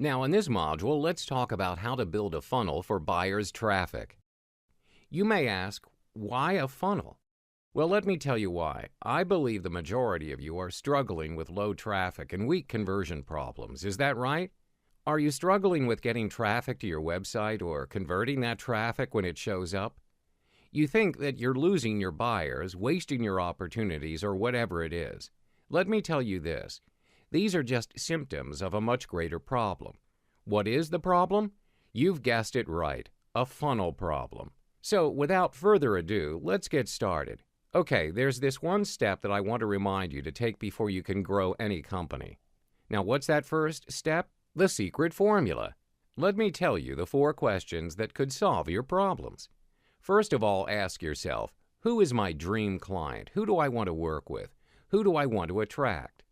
Now in this module, let's talk about how to build a funnel for buyers' traffic. You may ask, why a funnel? Well, let me tell you why. I believe the majority of you are struggling with low traffic and weak conversion problems. Is that right? Are you struggling with getting traffic to your website or converting that traffic when it shows up? You think that you're losing your buyers, wasting your opportunities, or whatever it is. Let me tell you this. These are just symptoms of a much greater problem. What is the problem? You've guessed it right, a funnel problem. So without further ado, let's get started. Okay, there's this one step that I want to remind you to take before you can grow any company. Now, what's that first step? The secret formula. Let me tell you the 4 questions that could solve your problems. First of all, ask yourself, who is my dream client? Who do I want to work with? Who do I want to attract?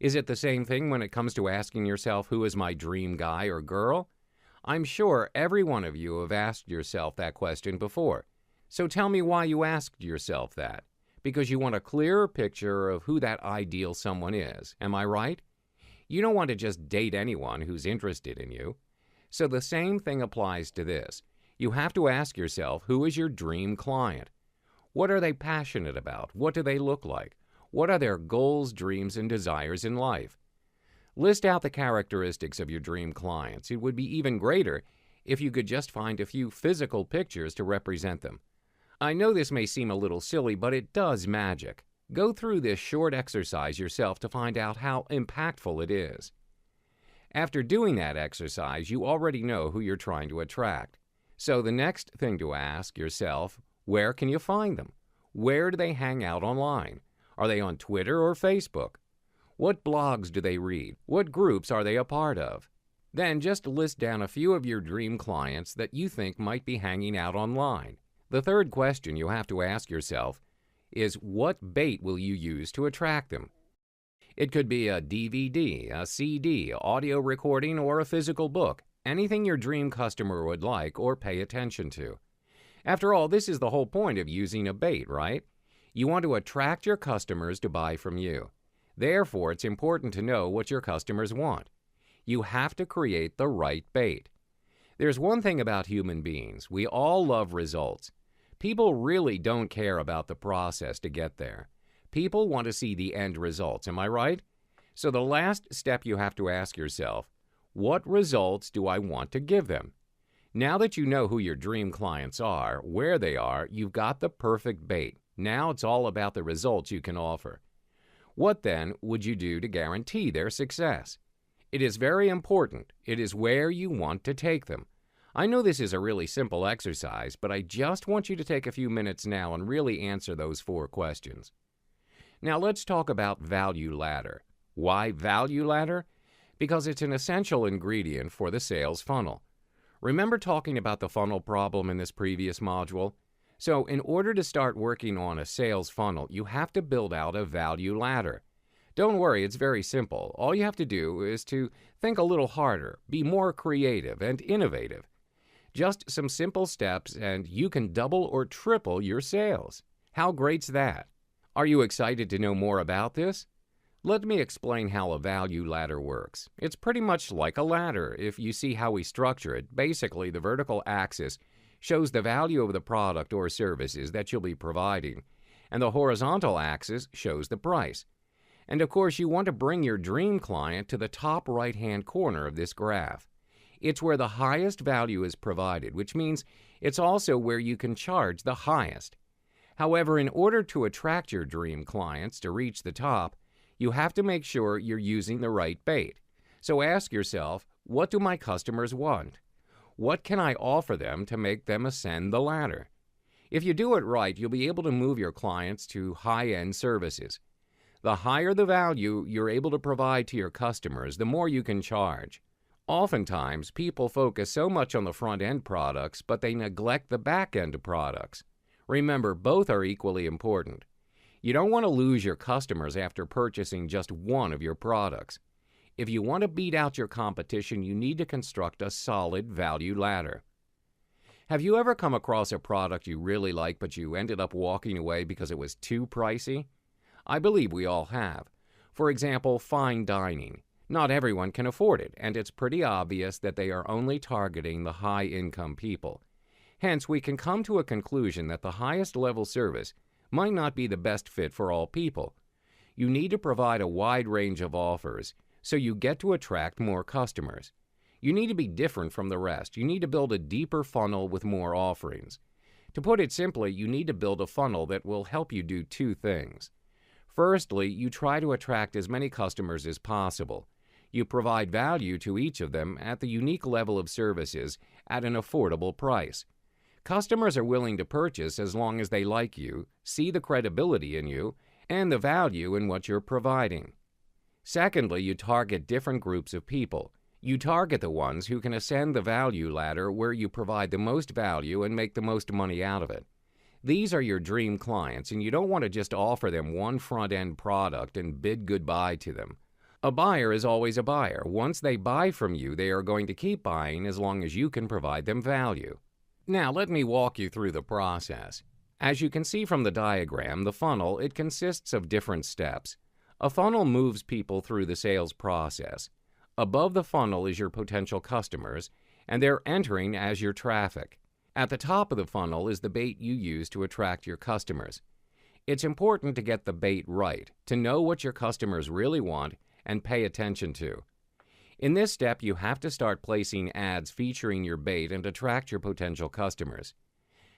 Is it the same thing when it comes to asking yourself, who is my dream guy or girl? I'm sure every one of you have asked yourself that question before. So tell me why you asked yourself that. Because you want a clearer picture of who that ideal someone is. Am I right? You don't want to just date anyone who's interested in you. So the same thing applies to this. You have to ask yourself, who is your dream client? What are they passionate about? What do they look like? What are their goals, dreams, and desires in life? List out the characteristics of your dream clients. It would be even greater if you could just find a few physical pictures to represent them. I know this may seem a little silly, but it does magic. Go through this short exercise yourself to find out how impactful it is. After doing that exercise, you already know who you're trying to attract. So the next thing to ask yourself, where can you find them? Where do they hang out online? Are they on Twitter or Facebook? What blogs do they read? What groups are they a part of? Then just list down a few of your dream clients that you think might be hanging out online. The third question you have to ask yourself is, what bait will you use to attract them? It could be a DVD, a CD, audio recording, or a physical book. Anything your dream customer would like or pay attention to. After all, this is the whole point of using a bait, right? You want to attract your customers to buy from you. Therefore, it's important to know what your customers want. You have to create the right bait. There's one thing about human beings. We all love results. People really don't care about the process to get there. People want to see the end results. Am I right? So the last step you have to ask yourself, what results do I want to give them? Now that you know who your dream clients are, where they are, you've got the perfect bait. Now it's all about the results you can offer. What then would you do to guarantee their success? It is very important. It is where you want to take them. I know this is a really simple exercise, but I just want you to take a few minutes now and really answer those 4 questions. Now let's talk about value ladder. Why value ladder? Because it's an essential ingredient for the sales funnel. Remember talking about the funnel problem in this previous module? So in order to start working on a sales funnel, you have to build out a value ladder. Don't worry, it's very simple. All you have to do is to think a little harder, be more creative and innovative. Just some simple steps and you can double or triple your sales. How great's that? Are you excited to know more about this? Let me explain how a value ladder works. It's pretty much like a ladder if you see how we structure it. Basically, the vertical axis shows the value of the product or services that you'll be providing, and the horizontal axis shows the price. And of course, you want to bring your dream client to the top right-hand corner of this graph. It's where the highest value is provided, which means it's also where you can charge the highest. However, in order to attract your dream clients to reach the top, you have to make sure you're using the right bait. So ask yourself, what do my customers want? What can I offer them to make them ascend the ladder? If you do it right, you'll be able to move your clients to high-end services. The higher the value you're able to provide to your customers, the more you can charge. Oftentimes, people focus so much on the front-end products, but they neglect the back-end products. Remember, both are equally important. You don't want to lose your customers after purchasing just one of your products. If you want to beat out your competition, you need to construct a solid value ladder. Have you ever come across a product you really like, but you ended up walking away because it was too pricey? I believe we all have. For example, fine dining. Not everyone can afford it, and it's pretty obvious that they are only targeting the high-income people. Hence, we can come to a conclusion that the highest level service might not be the best fit for all people. You need to provide a wide range of offers so you get to attract more customers. You need to be different from the rest. You need to build a deeper funnel with more offerings. To put it simply, you need to build a funnel that will help you do two things. Firstly, you try to attract as many customers as possible. You provide value to each of them at the unique level of services at an affordable price. Customers are willing to purchase as long as they like you, see the credibility in you, and the value in what you're providing. Secondly, you target different groups of people. You target the ones who can ascend the value ladder where you provide the most value and make the most money out of it. These are your dream clients, and you don't want to just offer them one front-end product and bid goodbye to them. A buyer is always a buyer. Once they buy from you, they are going to keep buying as long as you can provide them value. Now, let me walk you through the process. As you can see from the diagram, the funnel, it consists of different steps. A funnel moves people through the sales process. Above the funnel is your potential customers, and they're entering as your traffic. At the top of the funnel is the bait you use to attract your customers. It's important to get the bait right, to know what your customers really want and pay attention to. In this step, you have to start placing ads featuring your bait and attract your potential customers.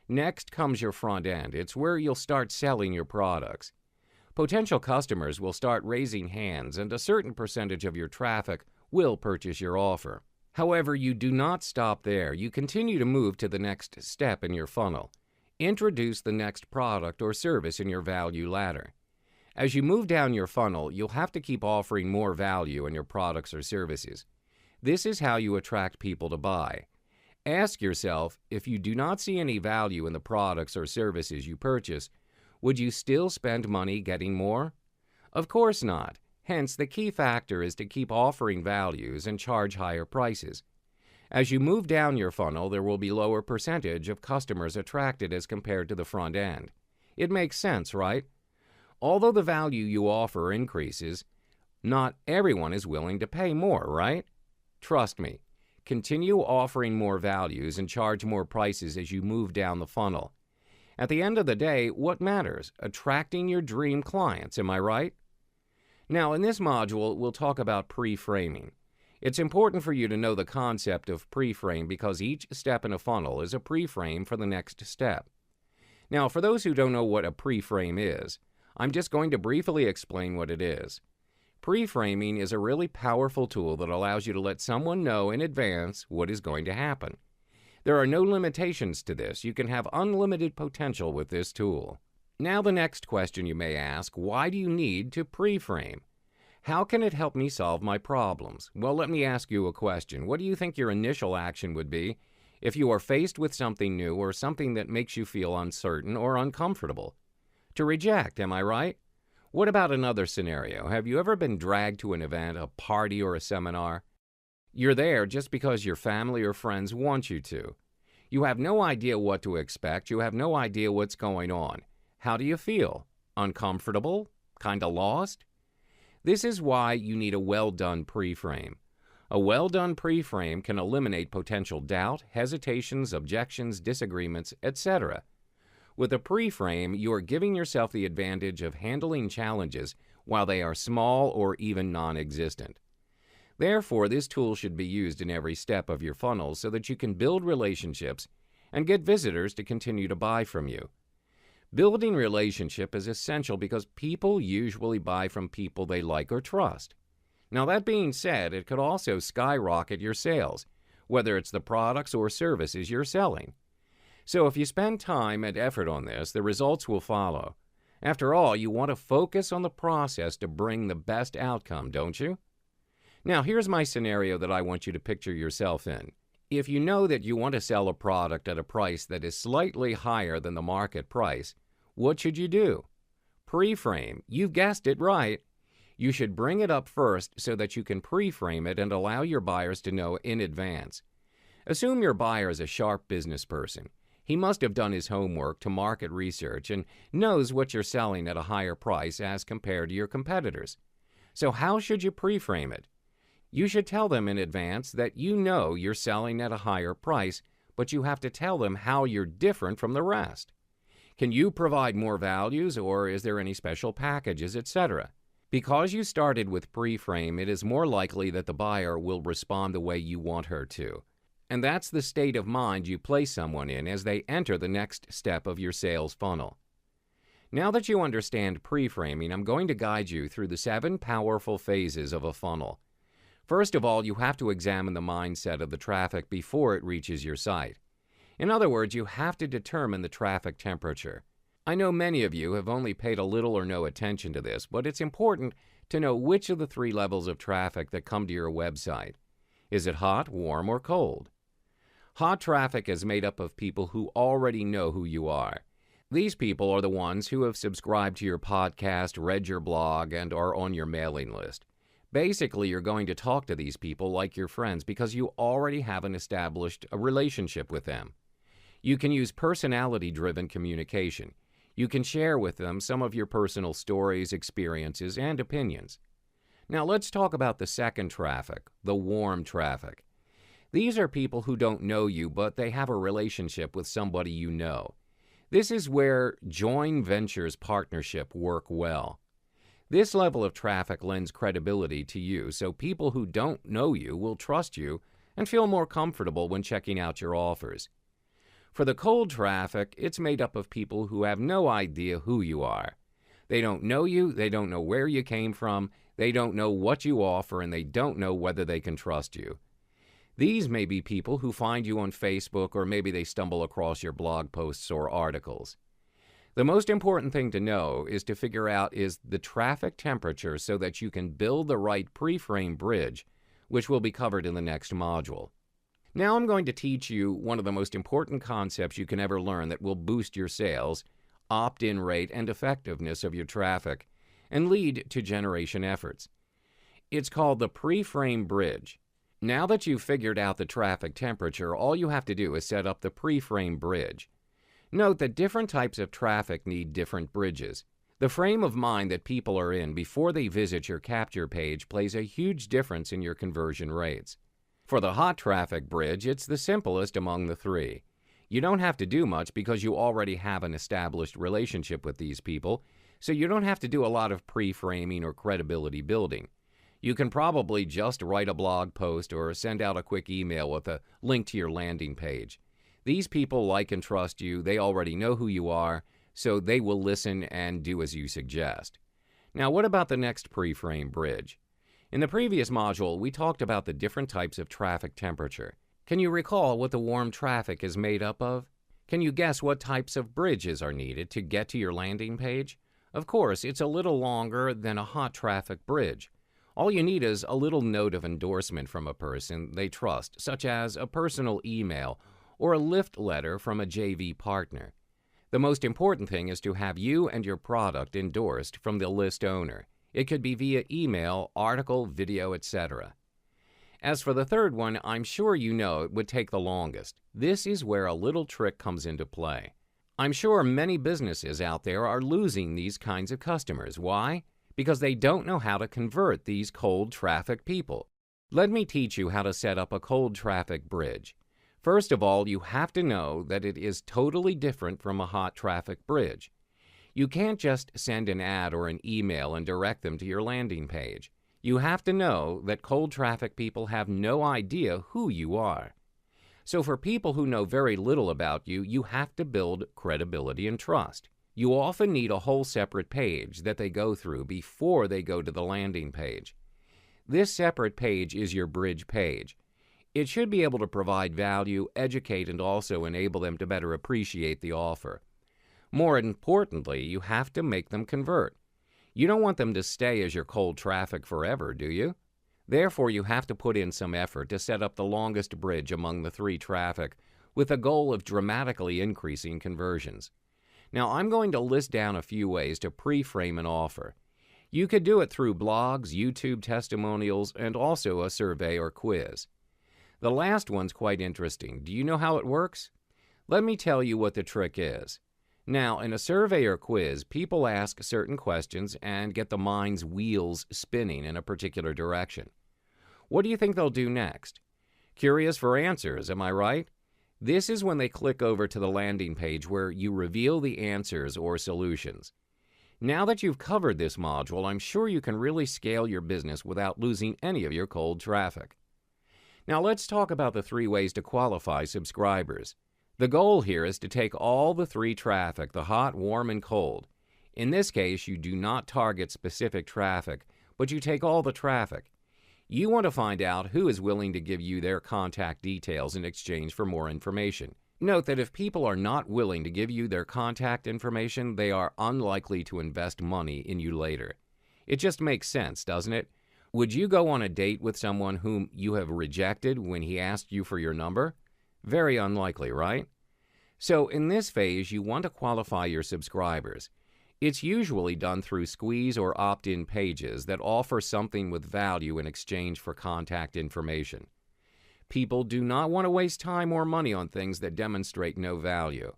Next comes your front end. It's where you'll start selling your products. Potential customers will start raising hands, and a certain percentage of your traffic will purchase your offer. However, you do not stop there. You continue to move to the next step in your funnel. Introduce the next product or service in your value ladder. As you move down your funnel, you'll have to keep offering more value in your products or services. This is how you attract people to buy. Ask yourself, if you do not see any value in the products or services you purchase, would you still spend money getting more? Of course not. Hence, the key factor is to keep offering values and charge higher prices. As you move down your funnel, there will be lower percentage of customers attracted as compared to the front end. It makes sense, right? Although the value you offer increases, not everyone is willing to pay more, right? Trust me, continue offering more values and charge more prices as you move down the funnel. At the end of the day, what matters? Attracting your dream clients, am I right? Now, in this module, we'll talk about pre-framing. It's important for you to know the concept of pre-frame because each step in a funnel is a pre-frame for the next step. Now, for those who don't know what a pre-frame is, I'm just going to briefly explain what it is. Pre-framing is a really powerful tool that allows you to let someone know in advance what is going to happen. There are no limitations to this. You can have unlimited potential with this tool. Now the next question you may ask, why do you need to pre-frame? How can it help me solve my problems? Well, let me ask you a question. What do you think your initial action would be if you are faced with something new or something that makes you feel uncertain or uncomfortable? To reject, am I right? What about another scenario? Have you ever been dragged to an event, a party, or a seminar? You're there just because your family or friends want you to. You have no idea what to expect. You have no idea what's going on. How do you feel? Uncomfortable? Kinda lost? This is why you need a well-done pre-frame. A well-done pre-frame can eliminate potential doubt, hesitations, objections, disagreements, etc. With a pre-frame, you are giving yourself the advantage of handling challenges while they are small or even non-existent. Therefore, this tool should be used in every step of your funnel so that you can build relationships and get visitors to continue to buy from you. Building relationship is essential because people usually buy from people they like or trust. Now, that being said, it could also skyrocket your sales, whether it's the products or services you're selling. So if you spend time and effort on this, the results will follow. After all, you want to focus on the process to bring the best outcome, don't you? Now, here's my scenario that I want you to picture yourself in. If you know that you want to sell a product at a price that is slightly higher than the market price, what should you do? Pre-frame. You've guessed it right. You should bring it up first so that you can pre-frame it and allow your buyers to know in advance. Assume your buyer is a sharp business person. He must have done his homework to market research and knows what you're selling at a higher price as compared to your competitors. So how should you pre-frame it? You should tell them in advance that you know you're selling at a higher price, but you have to tell them how you're different from the rest. Can you provide more values, or is there any special packages, etc.? Because you started with pre-frame, it is more likely that the buyer will respond the way you want her to. And that's the state of mind you place someone in as they enter the next step of your sales funnel. Now that you understand pre-framing, I'm going to guide you through the 7 powerful phases of a funnel. First of all, you have to examine the mindset of the traffic before it reaches your site. In other words, you have to determine the traffic temperature. I know many of you have only paid a little or no attention to this, but it's important to know which of the 3 levels of traffic that come to your website. Is it hot, warm, or cold? Hot traffic is made up of people who already know who you are. These people are the ones who have subscribed to your podcast, read your blog, and are on your mailing list. Basically, you're going to talk to these people like your friends because you already have an established relationship with them. You can use personality-driven communication. You can share with them some of your personal stories, experiences, and opinions. Now let's talk about the second traffic, the warm traffic. These are people who don't know you, but they have a relationship with somebody you know. This is where joint ventures partnership work well. This level of traffic lends credibility to you, so people who don't know you will trust you and feel more comfortable when checking out your offers. For the cold traffic, it's made up of people who have no idea who you are. They don't know you, they don't know where you came from, they don't know what you offer, and they don't know whether they can trust you. These may be people who find you on Facebook, or maybe they stumble across your blog posts or articles. The most important thing to know is to figure out is the traffic temperature so that you can build the right pre-frame bridge, which will be covered in the next module. Now I'm going to teach you one of the most important concepts you can ever learn that will boost your sales, opt-in rate, and effectiveness of your traffic, and lead to generation efforts. It's called the pre-frame bridge. Now that you've figured out the traffic temperature, all you have to do is set up the pre-frame bridge. Note that different types of traffic need different bridges. The frame of mind that people are in before they visit your capture page plays a huge difference in your conversion rates. For the hot traffic bridge, it's the simplest among the 3. You don't have to do much because you already have an established relationship with these people, so you don't have to do a lot of pre-framing or credibility building. You can probably just write a blog post or send out a quick email with a link to your landing page. These people like and trust you, they already know who you are, so they will listen and do as you suggest. Now, what about the next pre-frame bridge? In the previous module, we talked about the different types of traffic temperature. Can you recall what the warm traffic is made up of? Can you guess what types of bridges are needed to get to your landing page? Of course, it's a little longer than a hot traffic bridge. All you need is a little note of endorsement from a person they trust, such as a personal email or a lift letter from a JV partner. The most important thing is to have you and your product endorsed from the list owner. It could be via email, article, video, etc. As for the third one, I'm sure you know it would take the longest. This is where a little trick comes into play. I'm sure many businesses out there are losing these kinds of customers. Why? Because they don't know how to convert these cold traffic people. Let me teach you how to set up a cold traffic bridge. First of all, you have to know that it is totally different from a hot traffic bridge. You can't just send an ad or an email and direct them to your landing page. You have to know that cold traffic people have no idea who you are. So for people who know very little about you, you have to build credibility and trust. You often need a whole separate page that they go through before they go to the landing page. This separate page is your bridge page. It should be able to provide value, educate, and also enable them to better appreciate the offer. More importantly, you have to make them convert. You don't want them to stay as your cold traffic forever, do you? Therefore, you have to put in some effort to set up the longest bridge among the 3 traffic with the goal of dramatically increasing conversions. Now, I'm going to list down a few ways to pre-frame an offer. You could do it through blogs, YouTube testimonials, and also a survey or quiz. The last one's quite interesting. Do you know how it works? Let me tell you what the trick is. Now, in a survey or quiz, people ask certain questions and get the mind's wheels spinning in a particular direction. What do you think they'll do next? Curious for answers, am I right? This is when they click over to the landing page where you reveal the answers or solutions. Now that you've covered this module, I'm sure you can really scale your business without losing any of your cold traffic. Now let's talk about the 3 ways to qualify subscribers. The goal here is to take all the 3 traffic, the hot, warm, and cold. In this case, you do not target specific traffic, but you take all the traffic. You want to find out who is willing to give you their contact details in exchange for more information. Note that if people are not willing to give you their contact information, they are unlikely to invest money in you later. It just makes sense, doesn't it? Would you go on a date with someone whom you have rejected when he asked you for your number? Very unlikely, right? So in this phase, you want to qualify your subscribers. It's usually done through squeeze or opt-in pages that offer something with value in exchange for contact information. People do not want to waste time or money on things that demonstrate no value.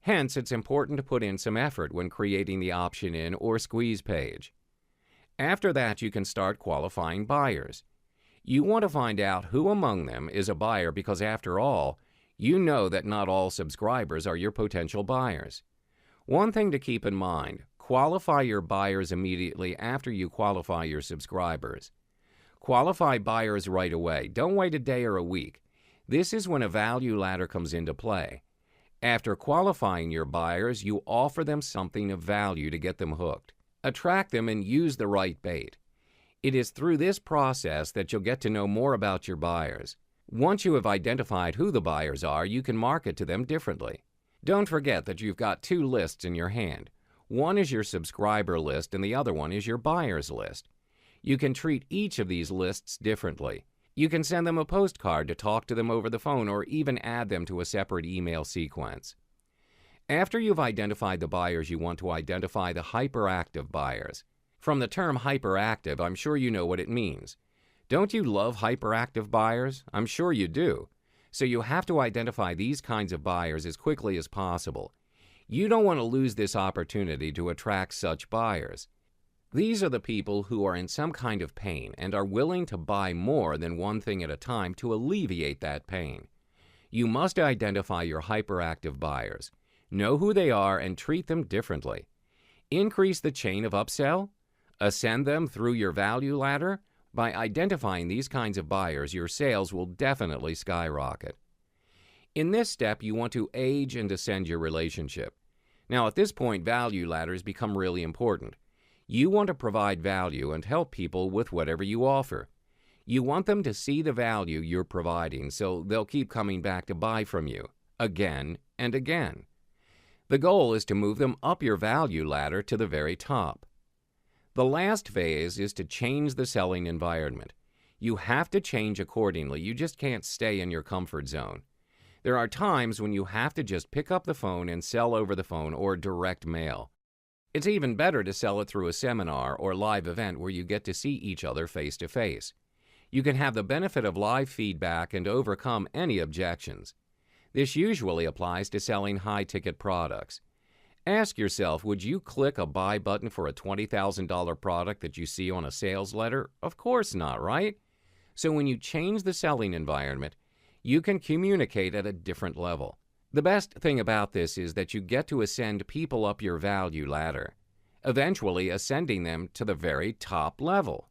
Hence, it's important to put in some effort when creating the option-in or squeeze page. After that, you can start qualifying buyers. You want to find out who among them is a buyer because, after all, you know that not all subscribers are your potential buyers. One thing to keep in mind, qualify your buyers immediately after you qualify your subscribers. Qualify buyers right away. Don't wait a day or a week. This is when a value ladder comes into play. After qualifying your buyers, you offer them something of value to get them hooked. Attract them and use the right bait. It is through this process that you'll get to know more about your buyers. Once you have identified who the buyers are, you can market to them differently. Don't forget that you've got 2 lists in your hand. One is your subscriber list and the other one is your buyers list. You can treat each of these lists differently. You can send them a postcard to talk to them over the phone or even add them to a separate email sequence. After you've identified the buyers, you want to identify the hyperactive buyers. From the term hyperactive, I'm sure you know what it means. Don't you love hyperactive buyers? I'm sure you do. So you have to identify these kinds of buyers as quickly as possible. You don't want to lose this opportunity to attract such buyers. These are the people who are in some kind of pain and are willing to buy more than one thing at a time to alleviate that pain. You must identify your hyperactive buyers. Know who they are and treat them differently. Increase the chain of upsell. Ascend them through your value ladder. By identifying these kinds of buyers, your sales will definitely skyrocket. In this step, you want to age and ascend your relationship. Now, at this point, value ladders become really important. You want to provide value and help people with whatever you offer. You want them to see the value you're providing so they'll keep coming back to buy from you, again and again. The goal is to move them up your value ladder to the very top. The last phase is to change the selling environment. You have to change accordingly. You just can't stay in your comfort zone. There are times when you have to just pick up the phone and sell over the phone or direct mail. It's even better to sell it through a seminar or live event where you get to see each other face to face. You can have the benefit of live feedback and overcome any objections. This usually applies to selling high-ticket products. Ask yourself, would you click a buy button for a $20,000 product that you see on a sales letter? Of course not, right? So when you change the selling environment, you can communicate at a different level. The best thing about this is that you get to ascend people up your value ladder, eventually ascending them to the very top level.